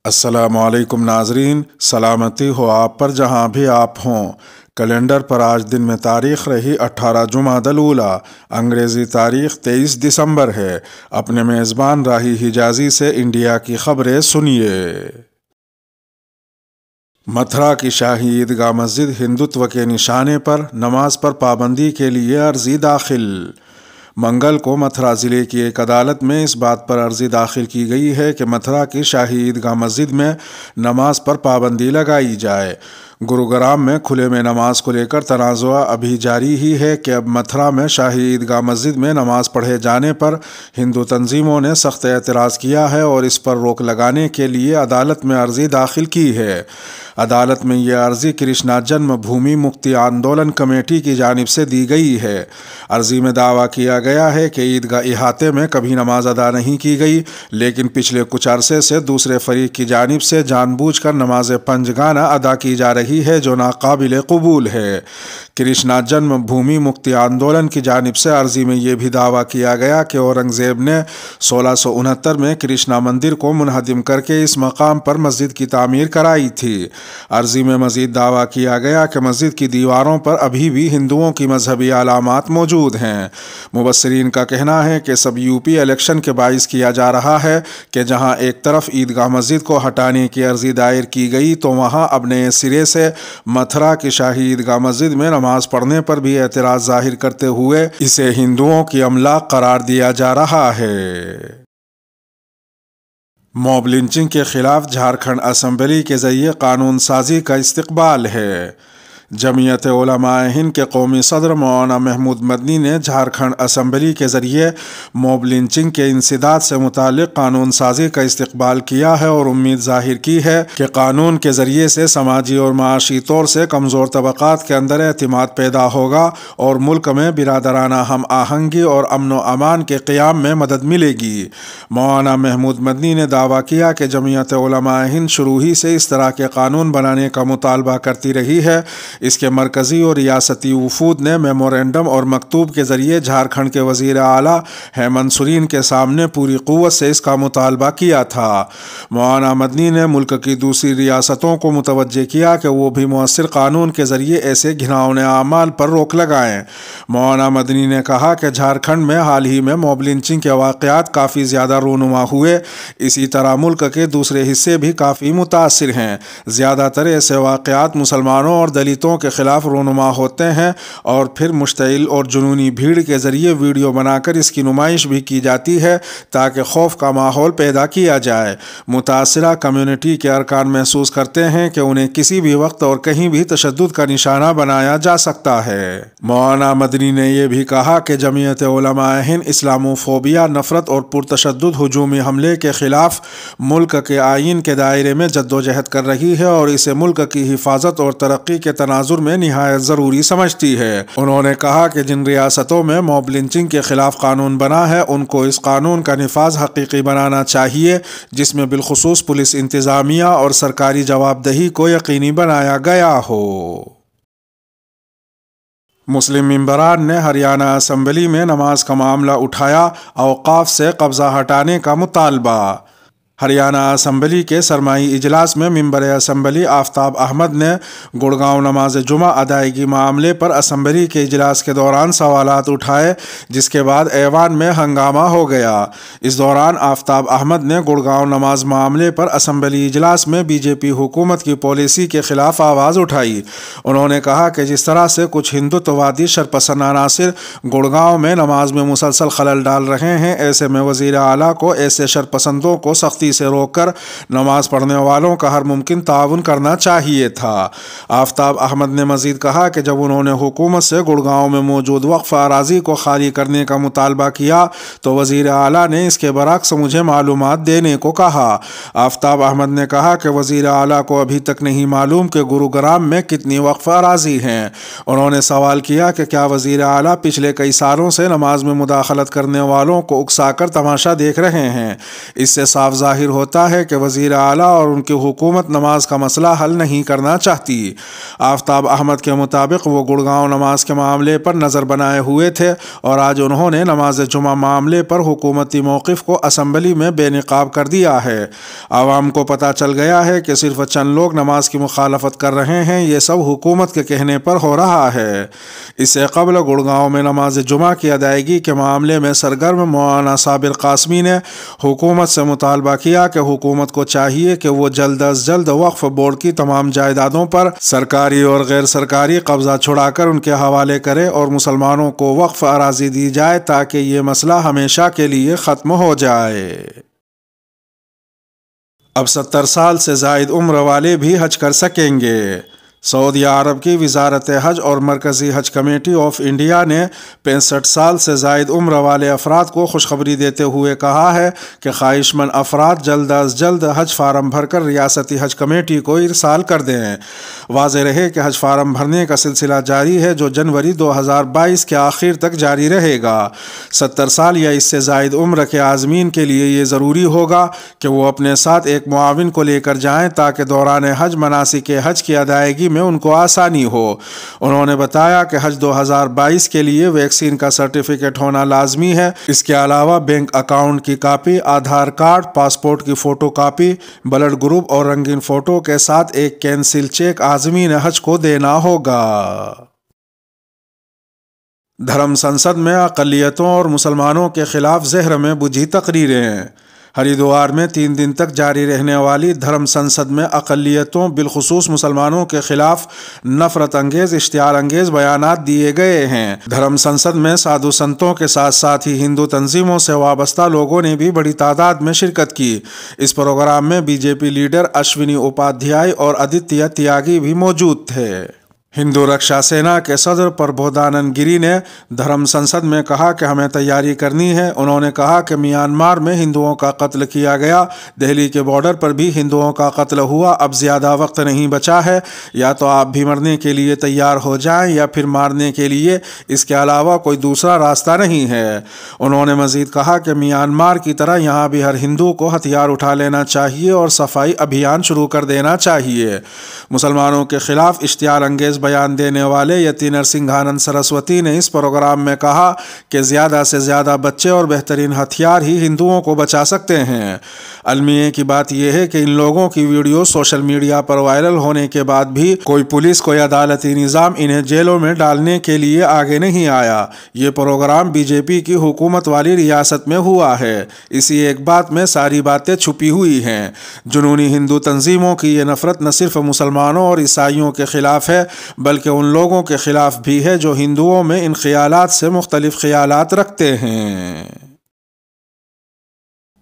السلام علیکم ناظرین، سلامتی ہو آپ پر جہاں بھی آپ ہوں۔ کیلنڈر پر آج دن میں تاریخ رہی 18 جمادی الاولیٰ، انگریزی تاریخ 23 دسمبر ہے۔ اپنے میزبان راہی حجازی سے انڈیا کی خبریں سنیے۔ متھرا کی شاہی عیدگاہ مسجد ہندوتو کے نشانے پر نماز پر پابندی کے لیے عرضی داخل۔ منگل کو متھرا ضلع کی ایک عدالت میں اس بات پر عرضی داخل کی گئی ہے کہ متھرا کی شاہی عیدگاہ مسجد میں نماز پر پابندی لگائی جائے۔ گروگرام میں کھلے میں نماز کو لے کر تنازع ابھی جاری ہی ہے کہ اب متھرا میں شاہی عیدگاہ مسجد میں نماز پڑھے جانے پر ہندو تنظیموں نے سخت اعتراض کیا ہے اور اس پر روک لگانے کے لیے عدالت میں عرضی داخل کی ہے۔ عدالت میں یہ عرضی کرشنا جنم بھومی مکتی آندولن کمیٹی کی جانب سے دی گئی ہے۔ عرضی میں دعویٰ کیا گیا ہے کہ عیدگاہ احاطے میں کبھی نماز ادا نہیں کی گئی، لیکن پچھلے کچھ عرصے سے دوسرے فریق کی جانب سے جان بوجھ کر نماز پنجگانہ ادا کی جا رہی ہے، جو ناقابل قبول ہے۔ کرشنا جنم بھومی مکتی آندولن کی جانب سے عرضی میں یہ بھی دعویٰ کیا گیا کہ اورنگزیب نے 1669 میں کرشنا مندر کو منہدم کر کے اس مقام پر مسجد کی تعمیر کرائی تھی۔ عرضی میں مزید دعویٰ کیا گیا کہ مسجد کی دیواروں پر ابھی بھی ہندوؤں کی مذہبی علامات موجود ہیں۔ مبصرین کا کہنا ہے کہ سب یو پی الیکشن کے باعث کیا جا رہا ہے کہ جہاں ایک طرف عیدگاہ مسجد کو ہٹانے کی عرضی دائر کی گئی تو وہاں اب نئے سرے سے متھرا کی شاہی عیدگاہ مسجد میں نماز پڑھنے پر بھی اعتراض ظاہر کرتے ہوئے اسے ہندوؤں کی املاک قرار دیا جا رہا ہے۔ موب لنچنگ کے خلاف جھارکھنڈ اسمبلی کے ذریعے قانون سازی کا استقبال ہے۔ جمعیت علماء ہند کے قومی صدر مولانا محمود مدنی نے جھارکھنڈ اسمبلی کے ذریعے موب لنچنگ کے انسداد سے متعلق قانون سازی کا استقبال کیا ہے اور امید ظاہر کی ہے کہ قانون کے ذریعے سے سماجی اور معاشی طور سے کمزور طبقات کے اندر اعتماد پیدا ہوگا اور ملک میں برادرانہ ہم آہنگی اور امن و امان کے قیام میں مدد ملے گی۔ مولانا محمود مدنی نے دعویٰ کیا کہ جمعیت علماء ہند شروع ہی سے اس طرح کے قانون بنانے کا مطالبہ کرتی رہی ہے۔ اس کے مرکزی اور ریاستی وفود نے میمورنڈم اور مکتوب کے ذریعے جھارکھنڈ کے وزیر اعلیٰ ہیمنت سورین کے سامنے پوری قوت سے اس کا مطالبہ کیا تھا۔ مولانا مدنی نے ملک کی دوسری ریاستوں کو متوجہ کیا کہ وہ بھی مؤثر قانون کے ذریعے ایسے گھناؤنے اعمال پر روک لگائیں۔ مولانا مدنی نے کہا کہ جھارکھنڈ میں حال ہی میں موب لنچنگ کے واقعات کافی زیادہ رونما ہوئے، اسی طرح ملک کے دوسرے حصے بھی کافی متاثر ہیں۔ زیادہ تر ایسے واقعات مسلمانوں اور دلتوں کے خلاف رونما ہوتے ہیں اور پھر مشتعل اور جنونی بھیڑ کے ذریعے ویڈیو بنا کر اس کی نمائش بھی کی جاتی ہے تاکہ خوف کا ماحول پیدا کیا جائے۔ متاثرہ کمیونٹی کے ارکان محسوس کرتے ہیں کہ انہیں کسی بھی وقت اور کہیں بھی تشدد کا نشانہ بنایا جا سکتا ہے۔ مولانا مدنی نے یہ بھی کہا کہ جمعیت علماء ہند اسلاموفوبیا، نفرت اور پرتشدد ہجومی حملے کے خلاف ملک کے آئین کے دائرے میں جدوجہد کر رہی ہے اور اسے ملک کی حفاظت اور ترقی کے تناظر میں نہایت ضروری سمجھتی ہے۔ انہوں نے کہا کہ جن ریاستوں میں موب لنچنگ کے خلاف قانون بنا ہے ان کو اس قانون کا نفاذ حقیقی بنانا چاہیے، جس میں بالخصوص پولیس انتظامیہ اور سرکاری جواب دہی کو یقینی بنایا گیا ہو۔ مسلم ممبران نے ہریانہ اسمبلی میں نماز کا معاملہ اٹھایا، اوقاف سے قبضہ ہٹانے کا مطالبہ۔ ہریانہ اسمبلی کے سرمائی اجلاس میں ممبر اسمبلی آفتاب احمد نے گڑگاؤں نماز جمعہ ادائیگی معاملے پر اسمبلی کے اجلاس کے دوران سوالات اٹھائے، جس کے بعد ایوان میں ہنگامہ ہو گیا۔ اس دوران آفتاب احمد نے گڑگاؤں نماز معاملے پر اسمبلی اجلاس میں بی جے پی حکومت کی پالیسی کے خلاف آواز اٹھائی۔ انہوں نے کہا کہ جس طرح سے کچھ ہندوتوادی شرپسند عناصر گڑگاؤں میں نماز میں مسلسل خلل ڈال رہے ہیں، ایسے میں وزیر اعلیٰ کو ایسے شرپسندوں کو سختی سے روک کر نماز پڑھنے والوں کا ہر ممکن تعاون کرنا چاہیے تھا۔ آفتاب احمد نے مزید کہا کہ جب انہوں نے حکومت سے گڑگاؤں میں موجود وقف اراضی کو خالی کرنے کا مطالبہ کیا تو وزیر اعلیٰ نے اس کے برعکس مجھے معلومات دینے کو کہا۔ آفتاب احمد نے کہا کہ وزیر اعلیٰ کو ابھی تک نہیں معلوم کہ گروگرام میں کتنی وقف اراضی ہیں۔ انہوں نے سوال کیا کہ کیا وزیر اعلیٰ پچھلے کئی سالوں سے نماز میں مداخلت کرنے والوں کو اکسا کر تماشا دیکھ رہے ہیں؟ اس سے صاف ظاہر ظاہر ہوتا ہے کہ وزیر اعلیٰ اور ان کی حکومت نماز کا مسئلہ حل نہیں کرنا چاہتی۔ آفتاب احمد کے مطابق وہ گڑگاؤں نماز کے معاملے پر نظر بنائے ہوئے تھے اور آج انہوں نے نماز جمعہ معاملے پر حکومتی موقف کو اسمبلی میں بے نقاب کر دیا ہے۔ عوام کو پتہ چل گیا ہے کہ صرف چند لوگ نماز کی مخالفت کر رہے ہیں، یہ سب حکومت کے کہنے پر ہو رہا ہے۔ اس سے قبل گڑگاؤں میں نماز جمعہ کی ادائیگی کے معاملے میں سرگرم مولانا صابر قاسمی نے حکومت سے مطالبہ کیا کہ حکومت کو چاہیے کہ وہ جلد از جلد وقف بورڈ کی تمام جائیدادوں پر سرکاری اور غیر سرکاری قبضہ چھڑا کر ان کے حوالے کرے اور مسلمانوں کو وقف اراضی دی جائے تاکہ یہ مسئلہ ہمیشہ کے لیے ختم ہو جائے۔ اب 70 سال سے زائد عمر والے بھی حج کر سکیں گے۔ سعودی عرب کی وزارت حج اور مرکزی حج کمیٹی آف انڈیا نے 65 سال سے زائد عمر والے افراد کو خوشخبری دیتے ہوئے کہا ہے کہ خواہش مند افراد جلد از جلد حج فارم بھر کر ریاستی حج کمیٹی کو ارسال کر دیں۔ واضح رہے کہ حج فارم بھرنے کا سلسلہ جاری ہے جو جنوری 2022 کے آخر تک جاری رہے گا۔ 70 سال یا اس سے زائد عمر کے عازمین کے لیے یہ ضروری ہوگا کہ وہ اپنے ساتھ ایک معاون کو لے کر جائیں تاکہ دوران حج مناسک حج کی ادائیگی میں ان کو آسانی ہو۔ انہوں نے بتایا کہ حج 2022 کے لیے ویکسین کا سرٹیفکیٹ ہونا لازمی ہے۔ اس کے علاوہ بینک اکاؤنٹ کی کاپی، آدھار کارڈ، پاسپورٹ کی فوٹو کاپی، بلڈ گروپ اور رنگین فوٹو کے ساتھ ایک کینسل چیک عازمین حج کو دینا ہوگا۔ دھرم سنسد میں اقلیتوں اور مسلمانوں کے خلاف زہر میں بجھی تقریریں۔ ہریدوار میں 3 دن تک جاری رہنے والی دھرم سنسد میں اقلیتوں بالخصوص مسلمانوں کے خلاف نفرت انگیز اشتعال انگیز بیانات دیے گئے ہیں۔ دھرم سنسد میں سادھو سنتوں کے ساتھ ساتھ ہی ہندو تنظیموں سے وابستہ لوگوں نے بھی بڑی تعداد میں شرکت کی۔ اس پروگرام میں B J P leader Ashwini Upadhyay اور آدتیہ تیاگی بھی موجود تھے۔ ہندو رکشا سینا کے صدر پربودھانند گری نے دھرم سنسد میں کہا کہ ہمیں تیاری کرنی ہے۔ انہوں نے کہا کہ میانمار میں ہندوؤں کا قتل کیا گیا، دہلی کے بارڈر پر بھی ہندوؤں کا قتل ہوا، اب زیادہ وقت نہیں بچا ہے، یا تو آپ بھی مرنے کے لیے تیار ہو جائیں یا پھر مارنے کے لیے، اس کے علاوہ کوئی دوسرا راستہ نہیں ہے۔ انہوں نے مزید کہا کہ میانمار کی طرح یہاں بھی ہر ہندو کو ہتھیار اٹھا لینا چاہیے اور صفائی ابھیان شروع کر دینا چاہیے۔ مسلمانوں کے خلاف اشتعال انگیز بیان دینے والے یتی نرسنگھانند سرسوتی نے اس پروگرام میں کہا کہ زیادہ سے زیادہ بچے اور بہترین ہتھیار ہی ہندوؤں کو بچا سکتے ہیں۔ المیہ کی بات یہ ہے کہ ان لوگوں کی ویڈیو سوشل میڈیا پر وائرل ہونے کے بعد بھی کوئی پولیس کوئی عدالتی نظام انہیں جیلوں میں ڈالنے کے لیے آگے نہیں آیا۔ یہ پروگرام بی جے پی کی حکومت والی ریاست میں ہوا ہے۔ اسی ایک بات میں ساری باتیں چھپی ہوئی ہیں۔ جنونی ہندو تنظیموں کی یہ نفرت نہ صرف مسلمانوں اور عیسائیوں کے خلاف ہے بلکہ ان لوگوں کے خلاف بھی ہے جو ہندوؤں میں ان خیالات سے مختلف خیالات رکھتے ہیں۔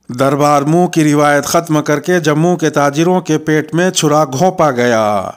دربار منہ کی روایت ختم کر کے جموں کے تاجروں کے پیٹ میں چھرا گھونپا گیا۔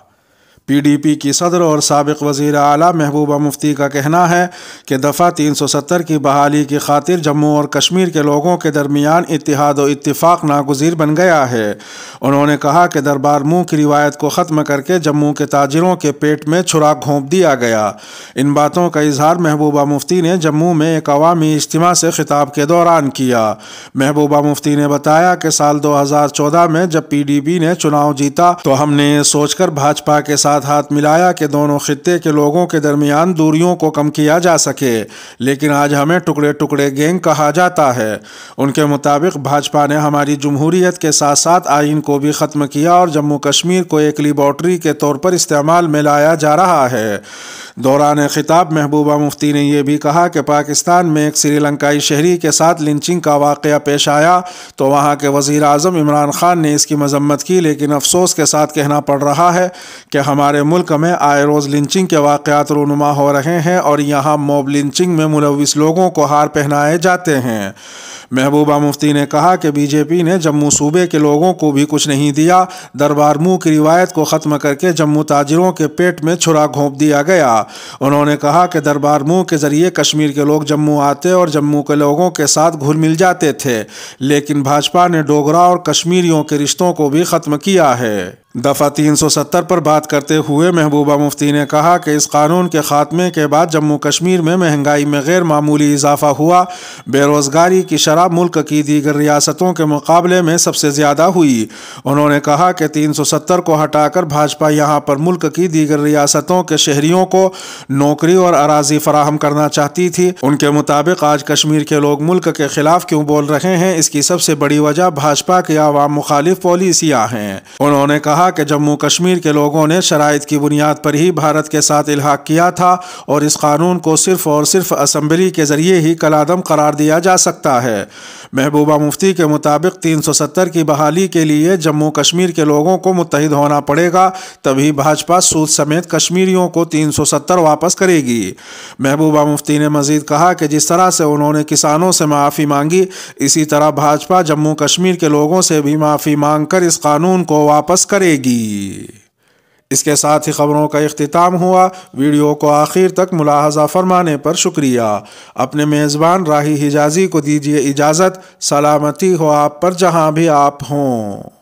پی ڈی پی کی صدر اور سابق وزیر اعلیٰ محبوبہ مفتی کا کہنا ہے کہ دفعہ 370 کی بحالی کی خاطر جموں اور کشمیر کے لوگوں کے درمیان اتحاد و اتفاق ناگزیر بن گیا ہے۔ انہوں نے کہا کہ دربار منہ کی روایت کو ختم کر کے جموں کے تاجروں کے پیٹ میں چھرا گھونپ دیا گیا۔ ان باتوں کا اظہار محبوبہ مفتی نے جموں میں ایک عوامی اجتماع سے خطاب کے دوران کیا۔ محبوبہ مفتی نے بتایا کہ سال 2014 میں جب پی ڈی پی نے چناؤ جیتا تو ہم نے یہ سوچ کر بھاجپا کے ساتھ ہاتھ ملایا کہ دونوں خطے کے لوگوں کے درمیان دوریوں کو کم کیا جا سکے، لیکن آج ہمیں ٹکڑے ٹکڑے گینگ کہا جاتا ہے۔ ان کے مطابق بھاجپا نے ہماری جمہوریت کے ساتھ ساتھ آئین کو بھی ختم کیا اور جموں کشمیر کو ایک لیبارٹری کے طور پر استعمال میں لایا جا رہا ہے۔ دوران خطاب محبوبہ مفتی نے یہ بھی کہا کہ پاکستان میں ایک سری لنکائی شہری کے ساتھ لنچنگ کا واقعہ پیش آیا تو وہاں کے وزیر اعظم عمران خان نے اس کی مذمت کی، لیکن افسوس کے ساتھ کہنا پڑ رہا ہے کہ ہمارے ملک میں آئے روز لنچنگ کے واقعات رونما ہو رہے ہیں اور یہاں موب لنچنگ میں ملوث لوگوں کو ہار پہنائے جاتے ہیں۔ محبوبہ مفتی نے کہا کہ بی جے پی نے جموں صوبے کے لوگوں کو بھی کچھ نہیں دیا، دربار منہ کی روایت کو ختم کر کے جموں تاجروں کے پیٹ میں چھرا گھونپ دیا گیا۔ انہوں نے کہا کہ دربار منہ کے ذریعے کشمیر کے لوگ جموں آتے اور جموں کے لوگوں کے ساتھ گھل مل جاتے تھے، لیکن بھاجپا نے ڈوگرا اور کشمیریوں کے رشتوں کو بھی ختم کیا ہے۔ دفعہ 370 پر بات کرتے ہوئے محبوبہ مفتی نے کہا کہ اس قانون کے خاتمے کے بعد جموں کشمیر میں مہنگائی میں غیر معمولی اضافہ ہوا۔ بے روزگاری کی شرح ملک کی دیگر ریاستوں کے مقابلے میں سب سے زیادہ ہوئی۔ انہوں نے کہا کہ 370 کو ہٹا کر بھاجپا یہاں پر ملک کی دیگر ریاستوں کے شہریوں کو نوکری اور اراضی فراہم کرنا چاہتی تھی۔ ان کے مطابق آج کشمیر کے لوگ ملک کے خلاف کیوں بول رہے ہیں، اس کی سب سے بڑی وجہ بھاجپا کی عوام مخالف پالیسیاں ہیں۔ انہوں نے کہا کہ جموں کشمیر کے لوگوں نے شرائط کی بنیاد پر ہی بھارت کے ساتھ الحاق کیا تھا اور اس قانون کو صرف اور صرف اسمبلی کے ذریعے ہی کالعدم قرار دیا جا سکتا ہے۔ محبوبہ مفتی کے مطابق 370 کی بحالی کے لیے جموں کشمیر کے لوگوں کو متحد ہونا پڑے گا، تبھی بھاجپا سود سمیت کشمیریوں کو 370 واپس کرے گی۔ محبوبہ مفتی نے مزید کہا کہ جس طرح سے انہوں نے کسانوں سے معافی مانگی، اسی طرح بھاجپا جموں کشمیر کے لوگوں سے بھی معافی مانگ کر اس قانون کو واپس کرے گی۔ اس کے ساتھ ہی خبروں کا اختتام ہوا۔ ویڈیو کو آخر تک ملاحظہ فرمانے پر شکریہ۔ اپنے میزبان راہی حجازی کو دیجیے اجازت۔ سلامتی ہو آپ پر جہاں بھی آپ ہوں۔